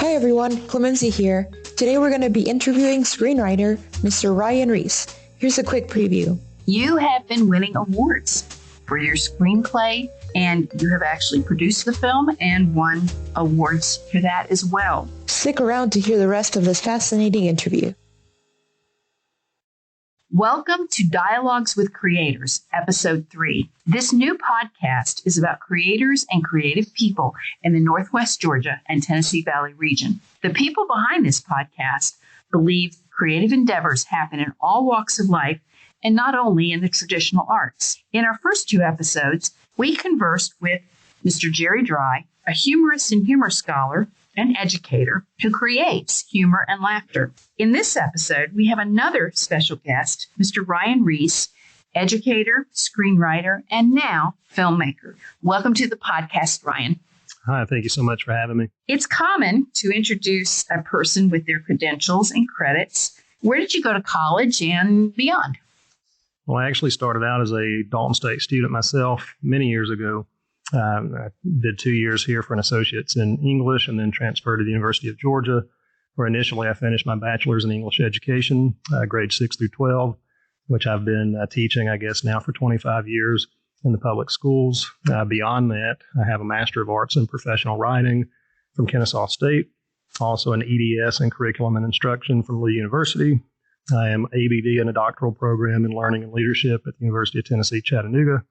Hi everyone, Clemency here. Today we're going to be interviewing screenwriter Mr. Ryan Reece. Here's a quick preview. You have been winning awards for your screenplay, and you have actually produced the film and won awards for that as well. Stick around to hear the rest of this fascinating interview. Welcome to Dialogues with Creators, Episode 3. This new podcast is about creators and creative people in the Northwest Georgia and Tennessee Valley region. The people behind this podcast believe creative endeavors happen in all walks of life and not only in the traditional arts. In our first two episodes, we conversed with Mr. Jerry Dry, a humorist and humor scholar and educator who creates humor and laughter. In this episode, we have another special guest, Mr. Ryan Reece, educator, screenwriter, and now filmmaker. Welcome to the podcast, Ryan. Hi, thank you so much for having me. It's common to introduce a person with their credentials and credits. Where did you go to college and beyond? Well, I actually started out as a Dalton State student myself many years ago. I did 2 years here for an associate's in English and then transferred to the University of Georgia, where initially I finished my bachelor's in English education, grades 6 through 12, which I've been teaching, I guess, now for 25 years in the public schools. Beyond that, I have a Master of Arts in Professional Writing from Kennesaw State, also an EDS in Curriculum and Instruction from Lee University. I am ABD in a doctoral program in Learning and Leadership at the University of Tennessee, Chattanooga.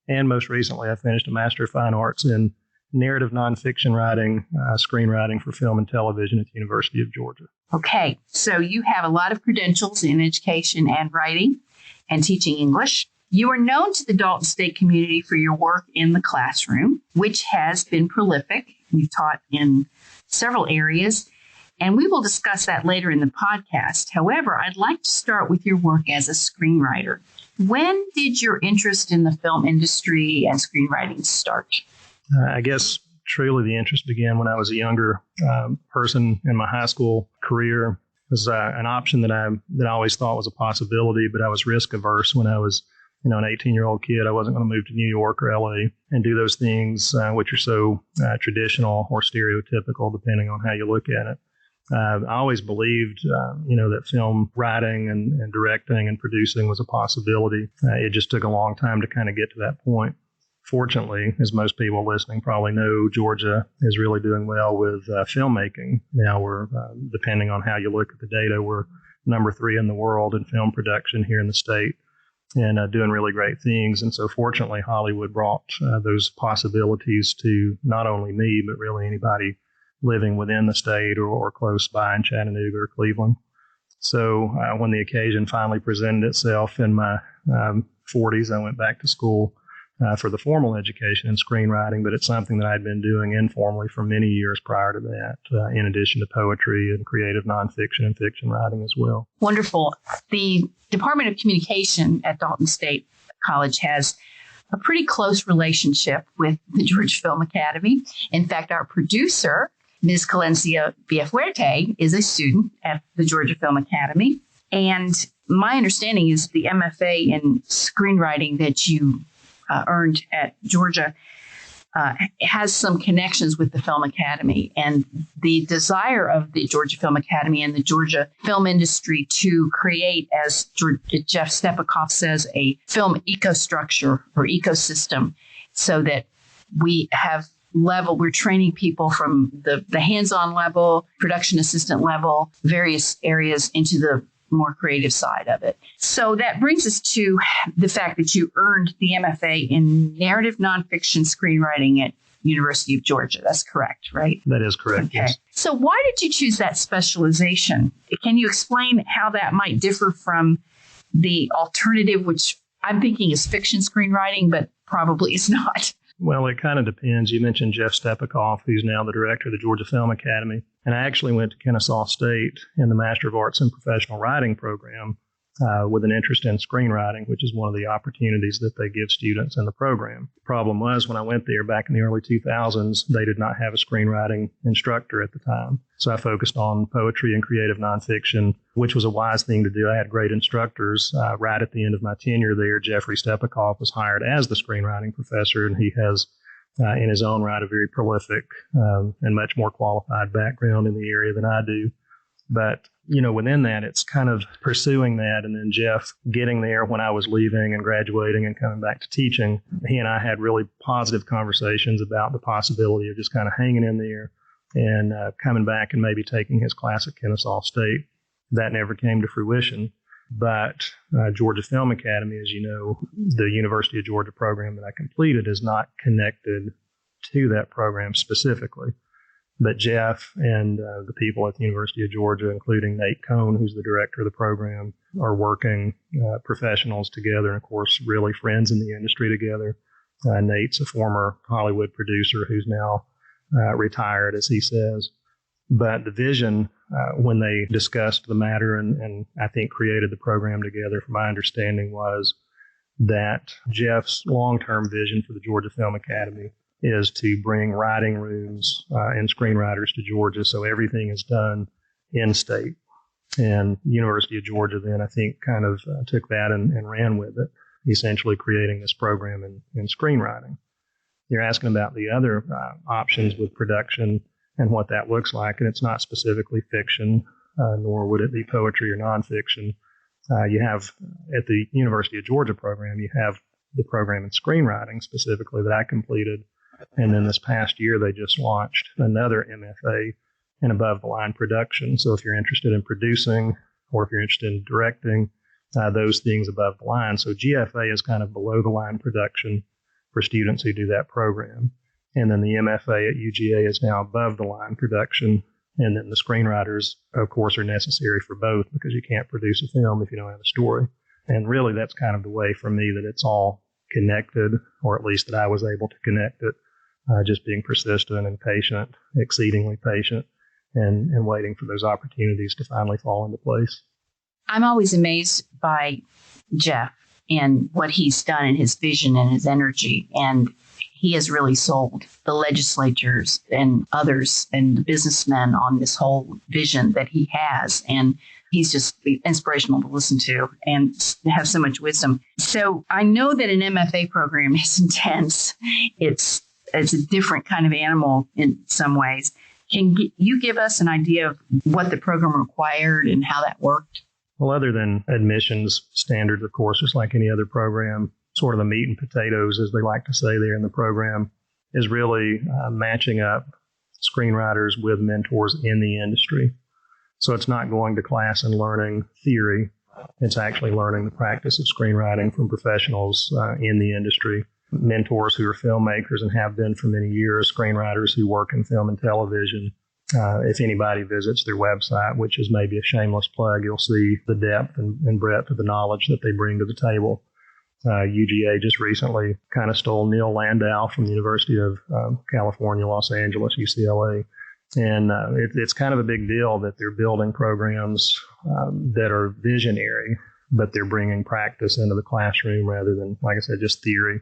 And most recently, I finished a Master of Fine Arts in Narrative Nonfiction Writing, Screenwriting for Film and Television at the University of Georgia. Okay, so you have a lot of credentials in education and writing and teaching English. You are known to the Dalton State community for your work in the classroom, which has been prolific. You've taught in several areas, and we will discuss that later in the podcast. However, I'd like to start with your work as a screenwriter. When did your interest in the film industry and screenwriting start? I guess truly the interest began when I was a younger person in my high school career. It was an option that I always thought was a possibility, but I was risk averse when I was an 18-year-old kid. I wasn't going to move to New York or LA and do those things which are so traditional or stereotypical, depending on how you look at it. I always believed, that film writing and directing and producing was a possibility. It just took a long time to kind of get to that point. Fortunately, as most people listening probably know, Georgia is really doing well with filmmaking. Now we're, depending on how you look at the data, we're number 3 in the world in film production here in the state and doing really great things. And so fortunately, Hollywood brought those possibilities to not only me, but really anybody living within the state or close by in Chattanooga or Cleveland. So when the occasion finally presented itself in my 40s, I went back to school for the formal education in screenwriting, but it's something that I'd been doing informally for many years prior to that, in addition to poetry and creative nonfiction and fiction writing as well. Wonderful. The Department of Communication at Dalton State College has a pretty close relationship with the Georgia Film Academy. In fact, our producer, Ms. Calencia Villafuerte, is a student at the Georgia Film Academy. And my understanding is the MFA in screenwriting that you earned at Georgia has some connections with the Film Academy. And the desire of the Georgia Film Academy and the Georgia film industry to create, as Jeff Stepikoff says, a film ecostructure or ecosystem so that we're training people from the hands-on level, production assistant level, various areas into the more creative side of it. So that brings us to the fact that you earned the MFA in narrative nonfiction screenwriting at University of Georgia. That's correct, right? That is correct, okay. Yes. So why did you choose that specialization? Can you explain how that might differ from the alternative, which I'm thinking is fiction screenwriting, but probably is not? Well, it kind of depends. You mentioned Jeff Stepikoff, who's now the director of the Georgia Film Academy. And I actually went to Kennesaw State in the Master of Arts in Professional Writing program with an interest in screenwriting, which is one of the opportunities that they give students in the program. The problem was when I went there back in the early 2000s, they did not have a screenwriting instructor at the time. So I focused on poetry and creative nonfiction, which was a wise thing to do. I had great instructors. Right at the end of my tenure there, Jeffrey Stepikoff was hired as the screenwriting professor, and he has in his own right, a very prolific and much more qualified background in the area than I do. But, within that, it's kind of pursuing that. And then Jeff getting there when I was leaving and graduating and coming back to teaching, he and I had really positive conversations about the possibility of just kind of hanging in there and coming back and maybe taking his class at Kennesaw State. That never came to fruition. But Georgia Film Academy, as you know, the University of Georgia program that I completed is not connected to that program specifically. But Jeff and the people at the University of Georgia, including Nate Cohn, who's the director of the program, are working professionals together and, of course, really friends in the industry together. Nate's a former Hollywood producer who's now retired, as he says. But the vision, when they discussed the matter and I think created the program together, from my understanding, was that Jeff's long-term vision for the Georgia Film Academy is to bring writing rooms and screenwriters to Georgia, so everything is done in-state. And the University of Georgia then, I think, kind of took that and ran with it, essentially creating this program in screenwriting. You're asking about the other options with production and what that looks like, and it's not specifically fiction, nor would it be poetry or nonfiction. You have, at the University of Georgia program, you have the program in screenwriting specifically that I completed, and then this past year they just launched another MFA in above-the-line production. So if you're interested in producing or if you're interested in directing, those things above the line. So GFA is kind of below-the-line production for students who do that program. And then the MFA at UGA is now above-the-line production. And then the screenwriters, of course, are necessary for both because you can't produce a film if you don't have a story. And really, that's kind of the way for me that it's all connected, or at least that I was able to connect it, just being persistent and patient, exceedingly patient, and waiting for those opportunities to finally fall into place. I'm always amazed by Jeff and what he's done and his vision and his energy. And he has really sold the legislatures and others and the businessmen on this whole vision that he has. And he's just inspirational to listen to and have so much wisdom. So I know that an MFA program is intense. It's a different kind of animal in some ways. Can you give us an idea of what the program required and how that worked? Well, other than admissions standards, of course, just like any other program, sort of the meat and potatoes, as they like to say there in the program, is really matching up screenwriters with mentors in the industry. So it's not going to class and learning theory. It's actually learning the practice of screenwriting from professionals in the industry, mentors who are filmmakers and have been for many years, screenwriters who work in film and television. If anybody visits their website, which is maybe a shameless plug, you'll see the depth and breadth of the knowledge that they bring to the table. UGA just recently kind of stole Neil Landau from the University of California, Los Angeles, UCLA. And it's kind of a big deal that they're building programs that are visionary, but they're bringing practice into the classroom rather than, like I said, just theory.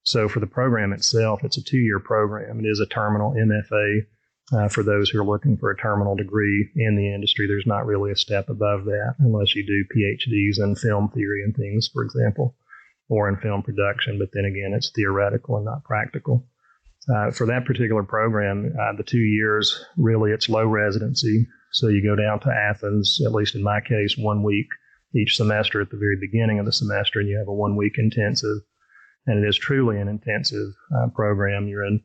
So for the program itself, it's a 2-year program. It is a terminal MFA. For those who are looking for a terminal degree in the industry, there's not really a step above that unless you do PhDs in film theory and things, for example, or in film production. But then again, it's theoretical and not practical. For that particular program, the 2 years, really, it's low residency. So you go down to Athens, at least in my case, 1 week each semester at the very beginning of the semester, and you have a 1-week intensive. And it is truly an intensive program. You're in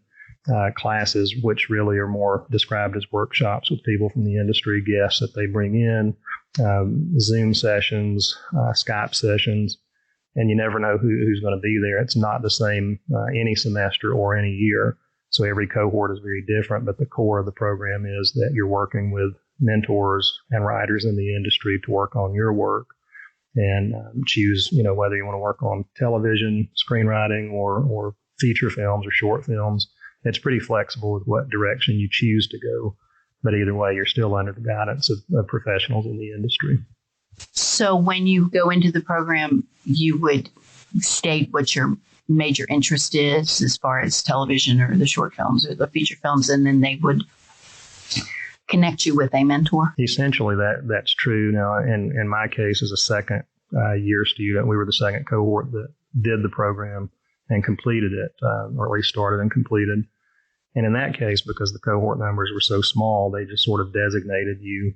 classes which really are more described as workshops with people from the industry, guests that they bring in, Zoom sessions, Skype sessions, and you never know who's going to be there. It's not the same any semester or any year. So every cohort is very different, but the core of the program is that you're working with mentors and writers in the industry to work on your work and choose, whether you want to work on television, screenwriting, or feature films or short films. It's pretty flexible with what direction you choose to go. But either way, you're still under the guidance of professionals in the industry. So when you go into the program, you would state what your major interest is as far as television or the short films or the feature films, and then they would connect you with a mentor? Essentially, that's true. Now, in my case, as a second year student, we were the second cohort that did the program. and completed it, or at least started and completed. And in that case, because the cohort numbers were so small, they just sort of designated you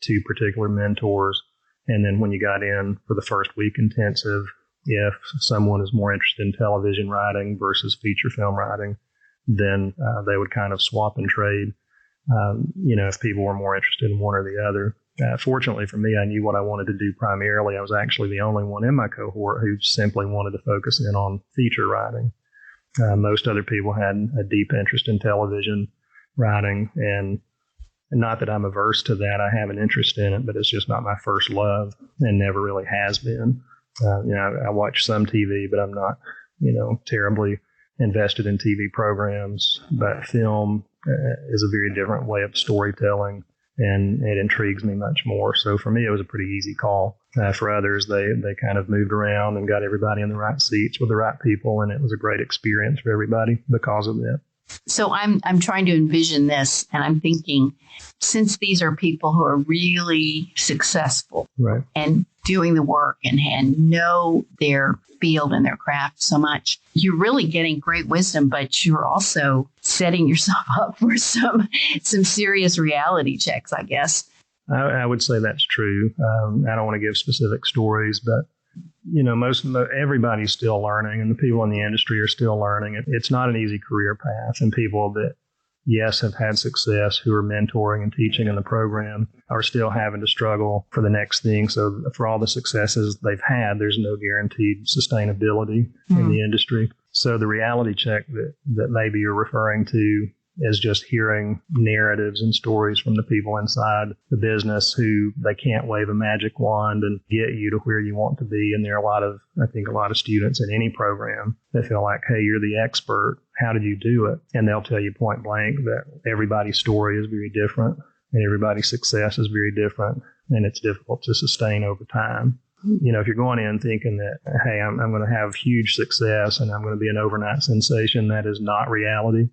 to particular mentors. And then when you got in for the first week intensive, if someone is more interested in television writing versus feature film writing, then they would kind of swap and trade, if people were more interested in one or the other. Fortunately for me, I knew what I wanted to do primarily. I was actually the only one in my cohort who simply wanted to focus in on feature writing. Most other people had a deep interest in television writing, and not that I'm averse to that. I have an interest in it, but it's just not my first love and never really has been. I watch some TV, but I'm not, terribly invested in TV programs. But film is a very different way of storytelling, and it intrigues me much more. So for me, it was a pretty easy call. For others, they kind of moved around and got everybody in the right seats with the right people, and it was a great experience for everybody because of that. So I'm trying to envision this, and I'm thinking, since these are people who are really successful, right, and doing the work and know their field and their craft so much, you're really getting great wisdom, but you're also setting yourself up for some serious reality checks, I guess. I would say that's true. I don't want to give specific stories, but everybody's still learning, and the people in the industry are still learning. It's not an easy career path, and people that, yes, have had success who are mentoring and teaching in the program are still having to struggle for the next thing. So for all the successes they've had, there's no guaranteed sustainability in the industry. So the reality check that maybe you're referring to is just hearing narratives and stories from the people inside the business who they can't wave a magic wand and get you to where you want to be. And there are I think a lot of students in any program that feel like, hey, you're the expert. How did you do it? And they'll tell you point blank that everybody's story is very different and everybody's success is very different, and it's difficult to sustain over time. If you're going in thinking that, hey, I'm going to have huge success and I'm going to be an overnight sensation, that is not reality.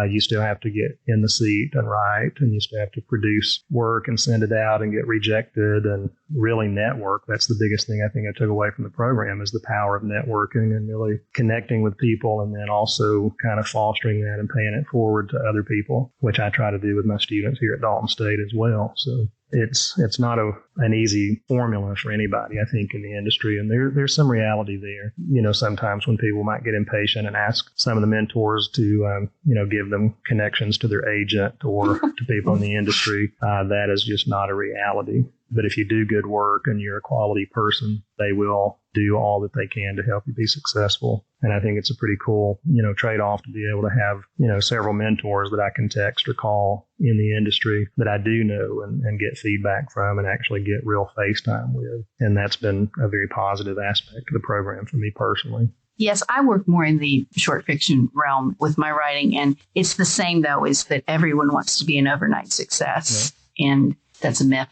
You still have to get in the seat and write, and you still have to produce work and send it out and get rejected and really network. That's the biggest thing I think I took away from the program, is the power of networking and really connecting with people, and then also kind of fostering that and paying it forward to other people, which I try to do with my students here at Dalton State as well. So it's not an easy formula for anybody, I think, in the industry. And there's some reality there. Sometimes when people might get impatient and ask some of the mentors to, give them connections to their agent or to people in the industry, that is just not a reality. But if you do good work and you're a quality person, they will do all that they can to help you be successful. And I think it's a pretty cool, trade-off to be able to have, several mentors that I can text or call in the industry that I do know and get feedback from and actually get real face time with. And that's been a very positive aspect of the program for me personally. Yes, I work more in the short fiction realm with my writing. And it's the same, though, is that everyone wants to be an overnight success. Yeah. And that's a myth.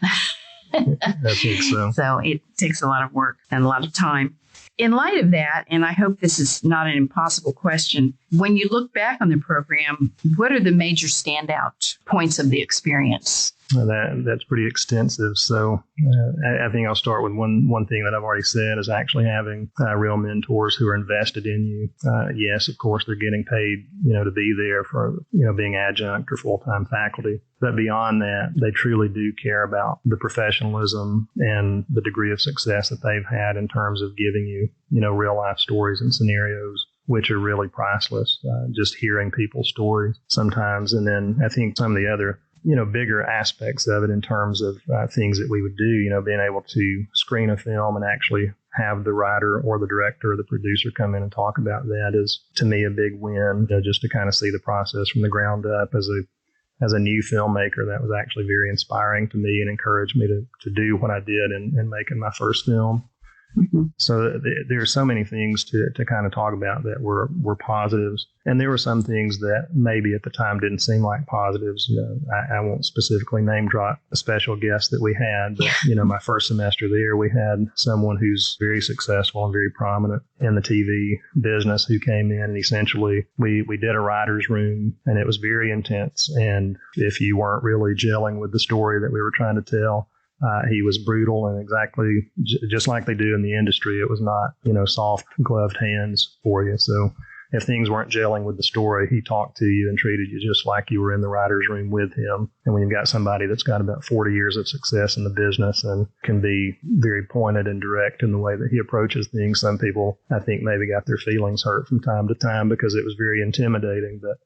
I think so. So it takes a lot of work and a lot of time. In light of that, and I hope this is not an impossible question, when you look back on the program, what are the major standout points of the experience? Well, that's pretty extensive. So I think I'll start with one thing that I've already said, is actually having real mentors who are invested in you. Yes, of course, they're getting paid, to be there for, being adjunct or full-time faculty. But beyond that, they truly do care about the professionalism and the degree of success that they've had in terms of giving you, real life stories and scenarios, which are really priceless. Just hearing people's stories sometimes. And then I think some of the other bigger aspects of it in terms of things that we would do, being able to screen a film and actually have the writer or the director or the producer come in and talk about that is, to me, a big win, just to kind of see the process from the ground up. As a new filmmaker, that was actually very inspiring to me and encouraged me to do what I did in making my first film. Mm-hmm. So there are so many things to kind of talk about that were positives. And there were some things that maybe at the time didn't seem like positives. I won't specifically name drop a special guest that we had, but, my first semester there, we had someone who's very successful and very prominent in the TV business who came in, and essentially we did a writer's room, and it was very intense. And if you weren't really gelling with the story that we were trying to tell, He was brutal and exactly just like they do in the industry. It was not, soft gloved hands for you. So if things weren't gelling with the story, he talked to you and treated you just like you were in the writer's room with him. And when you've got somebody that's got about 40 years of success in the business and can be very pointed and direct in the way that he approaches things, some people, I think, maybe got their feelings hurt from time to time because it was very intimidating. But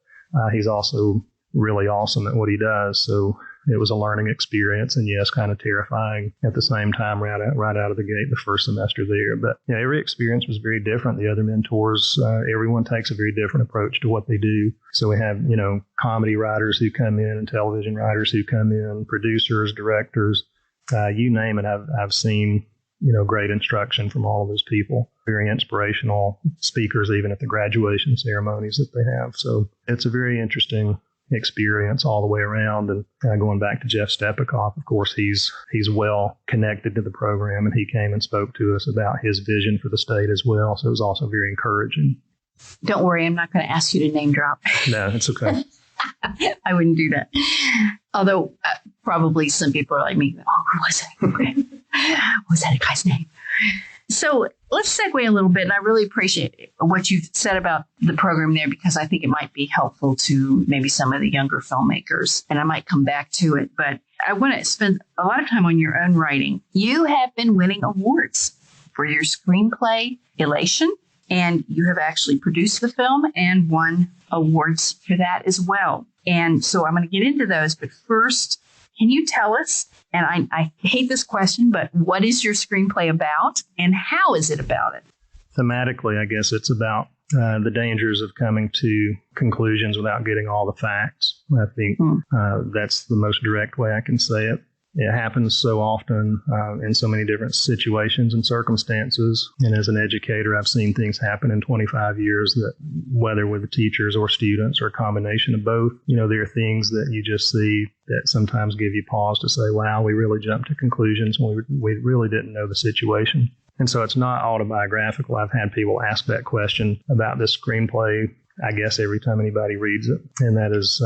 he's also really awesome at what he does. So it was a learning experience, and yes, kind of terrifying at the same time right out of the gate the first semester there. But every experience was very different. The other mentors, everyone takes a very different approach to what they do. So we have, comedy writers who come in and television writers who come in, producers, directors, you name it. I've seen, great instruction from all of those people. Very inspirational speakers, even at the graduation ceremonies that they have. So it's a very interesting experience all the way around. And going back to Jeff Stepikoff, of course, he's well connected to the program, and he came and spoke to us about his vision for the state as well. So it was also very encouraging. Don't worry, I'm not going to ask you to name drop. No, it's okay. I wouldn't do that. Although probably some people are like me. Oh, who was it? What was that guy's name? So let's segue a little bit, and I really appreciate what you've said about the program there, because I think it might be helpful to maybe some of the younger filmmakers, and I might come back to it. But I want to spend a lot of time on your own writing. You have been winning awards for your screenplay, Illation, and you have actually produced the film and won awards for that as well. And so I'm going to get into those, but first, can you tell us, and I hate this question, but what is your screenplay about, and how is it about it? Thematically, I guess it's about the dangers of coming to conclusions without getting all the facts. I think that's the most direct way I can say it. It happens so often in so many different situations and circumstances. And as an educator, I've seen things happen in 25 years that, whether with the teachers or students or a combination of both, there are things that you just see that sometimes give you pause to say, wow, we really jumped to conclusions when we really didn't know the situation. And so it's not autobiographical. I've had people ask that question about this screenplay, I guess, every time anybody reads it. And that is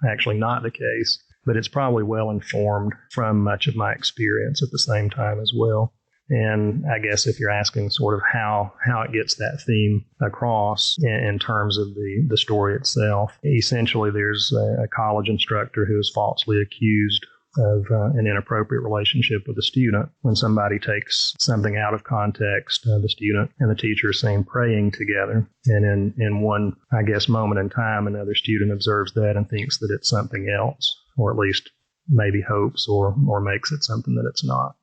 actually not the case. But it's probably well informed from much of my experience at the same time as well. And I guess if you're asking sort of how it gets that theme across in terms of the story itself, essentially there's a college instructor who is falsely accused of an inappropriate relationship with a student. When somebody takes something out of context, the student and the teacher are seen praying together. And in one, I guess, moment in time, another student observes that and thinks that it's something else, or at least maybe hopes or makes it something that it's not.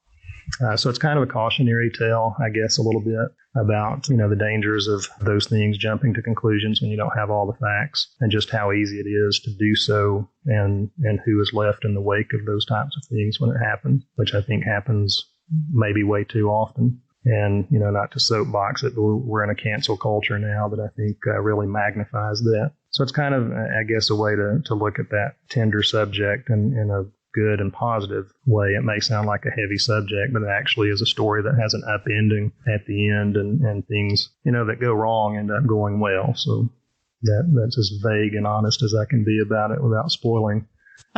So it's kind of a cautionary tale, I guess, a little bit about, the dangers of those things, jumping to conclusions when you don't have all the facts, and just how easy it is to do so, and who is left in the wake of those types of things when it happens, which I think happens maybe way too often. And, not to soapbox it, but we're in a cancel culture now that I think really magnifies that. So it's kind of, I guess, a way to look at that tender subject in a good and positive way. It may sound like a heavy subject, but it actually is a story that has an upending at the end, and things, that go wrong end up going well. So that's as vague and honest as I can be about it without spoiling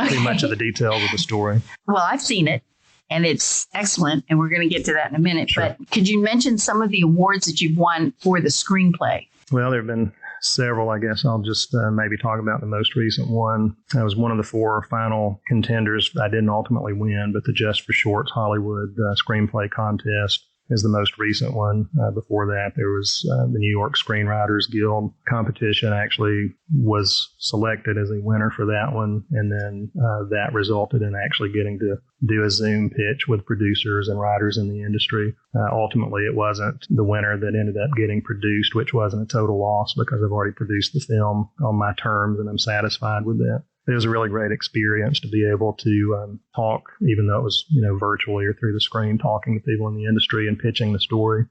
too much of the details of the story. Well, I've seen it, and it's excellent, and we're going to get to that in a minute. Sure. But could you mention some of the awards that you've won for the screenplay? Well, there have been several. I guess I'll just maybe talk about the most recent one. I was one of the 4 final contenders. I didn't ultimately win, but the Just for Shorts Hollywood Screenplay Contest is the most recent one. Before that, there was the New York Screenwriters Guild competition. I actually was selected as a winner for that one, and then that resulted in actually getting to do a Zoom pitch with producers and writers in the industry. Ultimately, it wasn't the winner that ended up getting produced, which wasn't a total loss because I've already produced the film on my terms, and I'm satisfied with that. It was a really great experience to be able to talk, even though it was, virtually or through the screen, talking to people in the industry and pitching the story.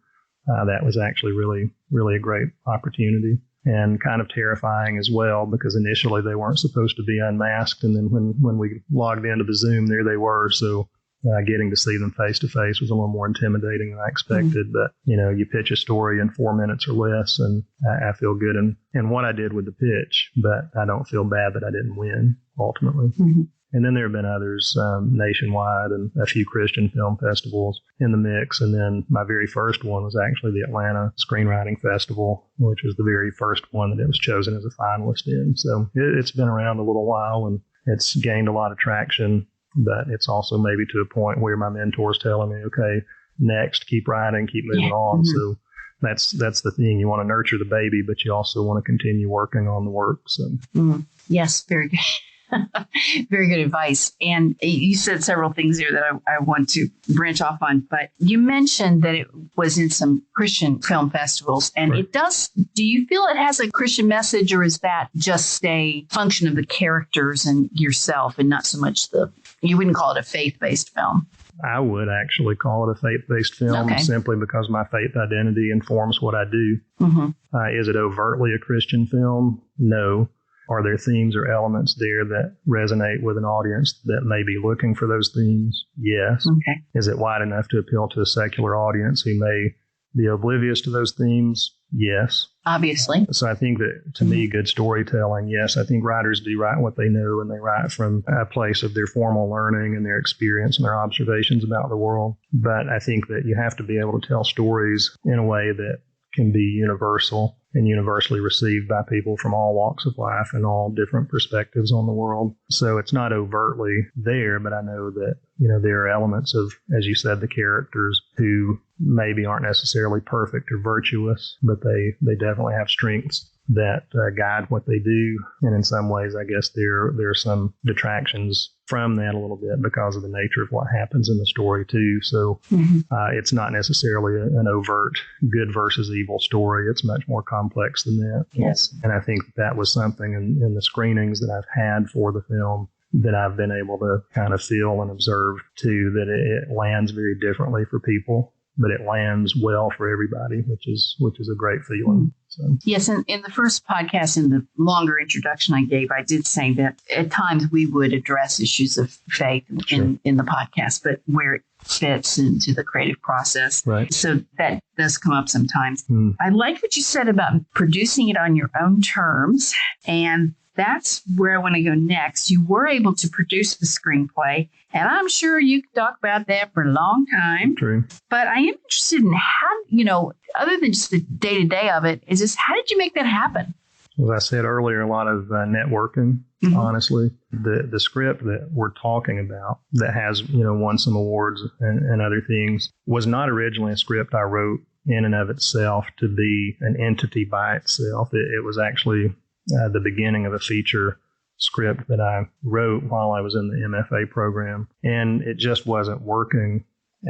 That was actually really, really a great opportunity, and kind of terrifying as well, because initially they weren't supposed to be unmasked. And then when we logged into the Zoom, there they were. So getting to see them face to face was a little more intimidating than I expected. But, you pitch a story in 4 minutes or less, and I feel good in what I did with the pitch, but I don't feel bad that I didn't win ultimately. Mm-hmm. And then there have been others nationwide and a few Christian film festivals in the mix. And then my very first one was actually the Atlanta Screenwriting Festival, which was the very first one that it was chosen as a finalist in. So it's been around a little while and it's gained a lot of traction, but it's also maybe to a point where my mentor's telling me, okay, next, keep writing, keep moving on. So that's the thing. You want to nurture the baby, but you also want to continue working on the work. So yes, very good. Very good advice. And you said several things there that I want to branch off on, but you mentioned that it was in some Christian film festivals, and Right. it does. Do you feel it has a Christian message, or is that just a function of the characters and yourself and not so much you wouldn't call it a faith-based film? I would actually call it a faith-based film simply because my faith identity informs what I do. Is it overtly a Christian film? No. Are there themes or elements there that resonate with an audience that may be looking for those themes? Yes. Okay. Is it wide enough to appeal to a secular audience who may be oblivious to those themes? Yes. Obviously. So I think that, to me, good storytelling, yes, I think writers do write what they know, and they write from a place of their formal learning and their experience and their observations about the world. But I think that you have to be able to tell stories in a way that can be universal and universally received by people from all walks of life and all different perspectives on the world. So it's not overtly there, but I know that, there are elements of, as you said, the characters who maybe aren't necessarily perfect or virtuous, but they definitely have strengths that guide what they do. And in some ways, I guess there are some detractions from that a little bit because of the nature of what happens in the story too. So it's not necessarily an overt good versus evil story. It's much more complex than that. Yes. And I think that was something in the screenings that I've had for the film that I've been able to kind of feel and observe too, that it lands very differently for people, but it lands well for everybody, which is a great feeling. So. Yes, and in the first podcast, in the longer introduction I gave, I did say that at times we would address issues of faith in the podcast, but where it fits into the creative process. Right. So that does come up sometimes. I like what you said about producing it on your own terms, and that's where I want to go next. You were able to produce the screenplay, and I'm sure you could talk about that for a long time. True. But I am interested in how, other than just the day-to-day of it, how did you make that happen? As I said earlier, a lot of networking, honestly. The script that we're talking about that has, won some awards and other things was not originally a script I wrote in and of itself to be an entity by itself. It was actually the beginning of a feature script that I wrote while I was in the MFA program. And it just wasn't working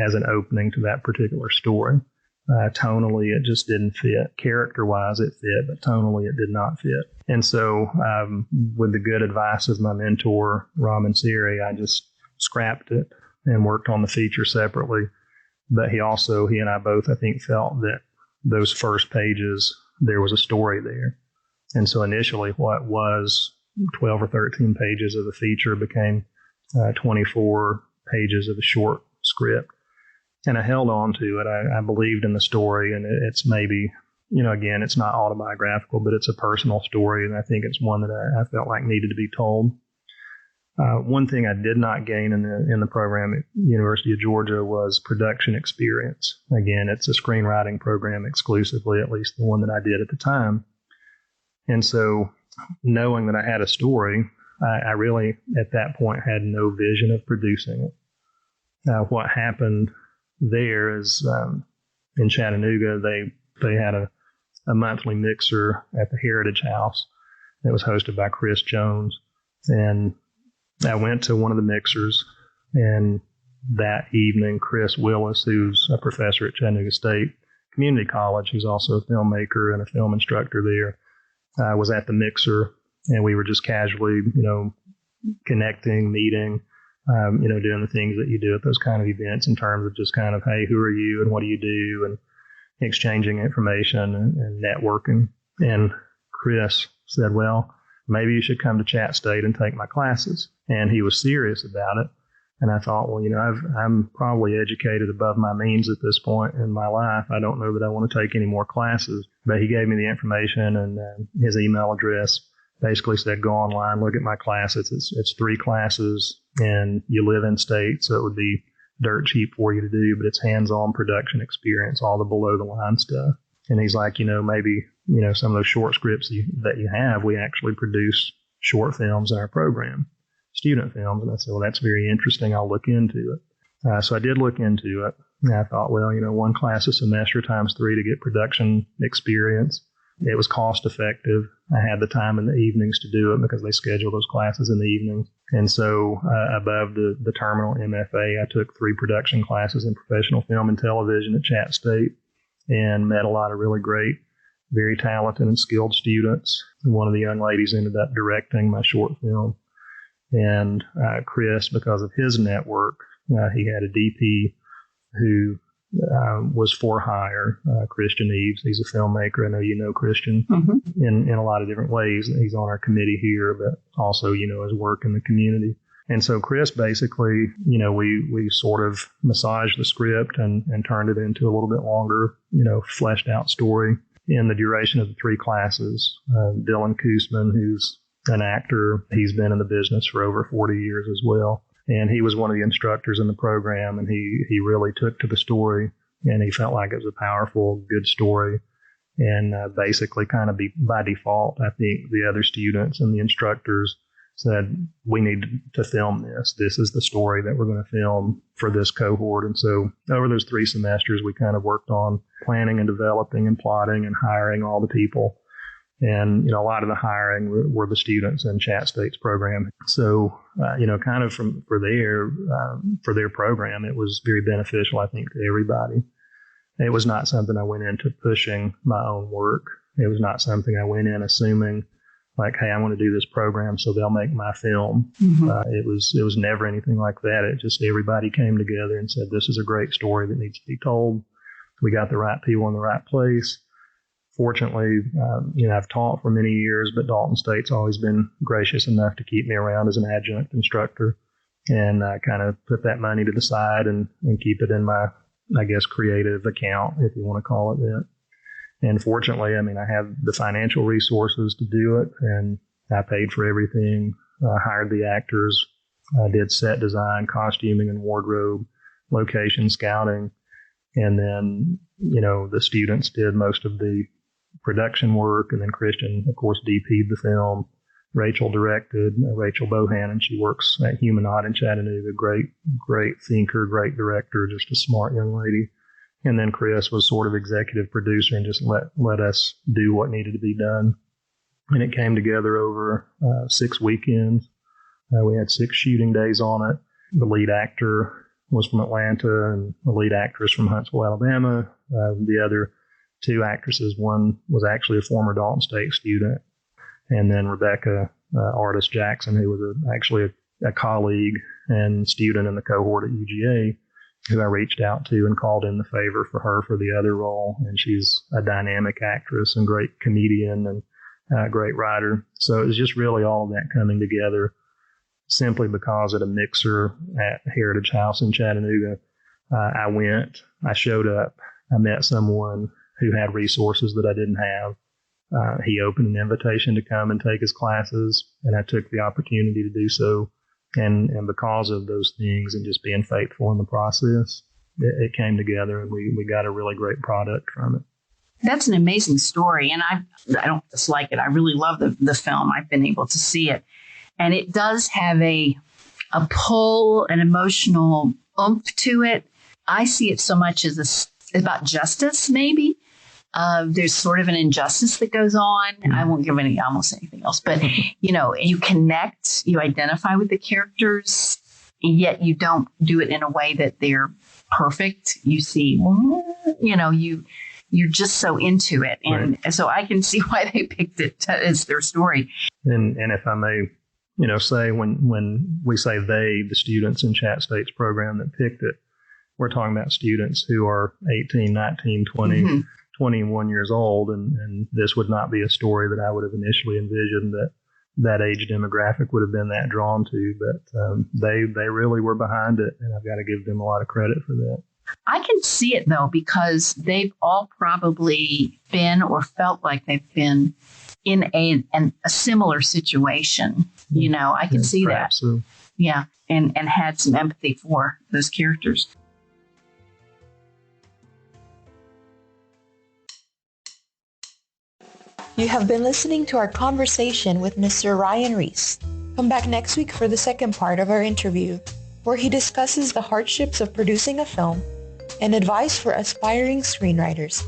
as an opening to that particular story. Tonally, it just didn't fit. Character-wise, it fit, but tonally, it did not fit. And so with the good advice of my mentor, Raman Siri, I just scrapped it and worked on the feature separately. But he and I both, I think, felt that those first pages, there was a story there. And so initially what was 12 or 13 pages of a feature became 24 pages of a short script. And I held on to it. I believed in the story, and it's maybe, again, it's not autobiographical, but it's a personal story. And I think it's one that I felt like needed to be told. One thing I did not gain in the program at University of Georgia was production experience. Again, it's a screenwriting program exclusively, at least the one that I did at the time. And so knowing that I had a story, I really, at that point, had no vision of producing it. What happened there is in Chattanooga, they had a monthly mixer at the Heritage House that was hosted by Chris Jones. And I went to one of the mixers, and that evening, Chris Willis, who's a professor at Chattanooga State Community College, who's also a filmmaker and a film instructor there, was at the mixer, and we were just casually, connecting, meeting, doing the things that you do at those kind of events in terms of just kind of, hey, who are you and what do you do, and exchanging information and networking. And Chris said, well, maybe you should come to Chat State and take my classes. And he was serious about it. And I thought, well, I'm probably educated above my means at this point in my life. I don't know that I want to take any more classes. But he gave me the information and his email address. basically said, go online, look at my classes. It's 3 classes, and you live in state, so it would be dirt cheap for you to do, but it's hands-on production experience, all the below-the-line stuff. And he's like, maybe, some of those short scripts that you have, we actually produce short films in our program, student films. And I said, well, that's very interesting. I'll look into it. So I did look into it. And I thought, well, 1 class a semester times 3 to get production experience. It was cost effective. I had the time in the evenings to do it because they schedule those classes in the evenings. And so above the terminal MFA, I took 3 production classes in professional film and television at Chat State and met a lot of really great, very talented and skilled students. One of the young ladies ended up directing my short film. And Chris, because of his network, he had a DP who was for hire, Christian Eves. He's a filmmaker. I know you know Christian in a lot of different ways. He's on our committee here, but also, his work in the community. And so Chris basically, we sort of massaged the script and turned it into a little bit longer, fleshed out story in the duration of the 3 classes. Dylan Koosman, who's an actor, he's been in the business for over 40 years as well. And he was one of the instructors in the program, and he really took to the story, and he felt like it was a powerful, good story. And basically kind of by default, I think the other students and the instructors said, we need to film this. This is the story that we're going to film for this cohort. And so over those 3 semesters, we kind of worked on planning and developing and plotting and hiring all the people. And, a lot of the hiring were the students in Chat State's program. So, kind of for their program, it was very beneficial, I think, to everybody. It was not something I went into pushing my own work. It was not something I went in assuming like, hey, I want to do this program so they'll make my film. It was never anything like that. It just everybody came together and said, this is a great story that needs to be told. We got the right people in the right place. Fortunately, I've taught for many years, but Dalton State's always been gracious enough to keep me around as an adjunct instructor, and I kind of put that money to the side and keep it in my, I guess, creative account, if you want to call it that. And fortunately, I have the financial resources to do it, and I paid for everything. I hired the actors, I did set design, costuming and wardrobe, location scouting, and then, the students did most of the production work, and then Christian, of course, DP'd the film. Rachel directed, Rachel Bohannon. She works at Humanot in Chattanooga. Great thinker, great director, just a smart young lady. And then Chris was sort of executive producer and just let us do what needed to be done. And it came together over 6 weekends. We had 6 shooting days on it. The lead actor was from Atlanta, and the lead actress from Huntsville, Alabama. The other 2 actresses, one was actually a former Dalton State student, and then Rebecca Artist Jackson, who was actually a colleague and student in the cohort at UGA, who I reached out to and called in the favor for her for the other role. And she's a dynamic actress and great comedian and great writer. So it was just really all of that coming together simply because at a mixer at Heritage House in Chattanooga, I showed up, I met someone who had resources that I didn't have. He opened an invitation to come and take his classes, and I took the opportunity to do so. And because of those things and just being faithful in the process, it came together, and we got a really great product from it. That's an amazing story, and I don't dislike it. I really love the film. I've been able to see it, and it does have a pull, an emotional oomph to it. I see it so much as about justice, maybe. There's sort of an injustice that goes on. I won't give almost anything else, but you connect, you identify with the characters, yet you don't do it in a way that they're perfect. You see, you're just so into it. And so I can see why they picked it as their story. And if I may, say when we say they, the students in Chat State's program that picked it, we're talking about students who are 18, 19, 20, 21 years old. And this would not be a story that I would have initially envisioned that age demographic would have been that drawn to. But they really were behind it. And I've got to give them a lot of credit for that. I can see it, though, because they've all probably been or felt like they've been in a similar situation. You know, I can see that. So. Yeah. And had some empathy for those characters. You have been listening to our conversation with Mr. Ryan Reece. Come back next week for the second part of our interview, where he discusses the hardships of producing a film and advice for aspiring screenwriters.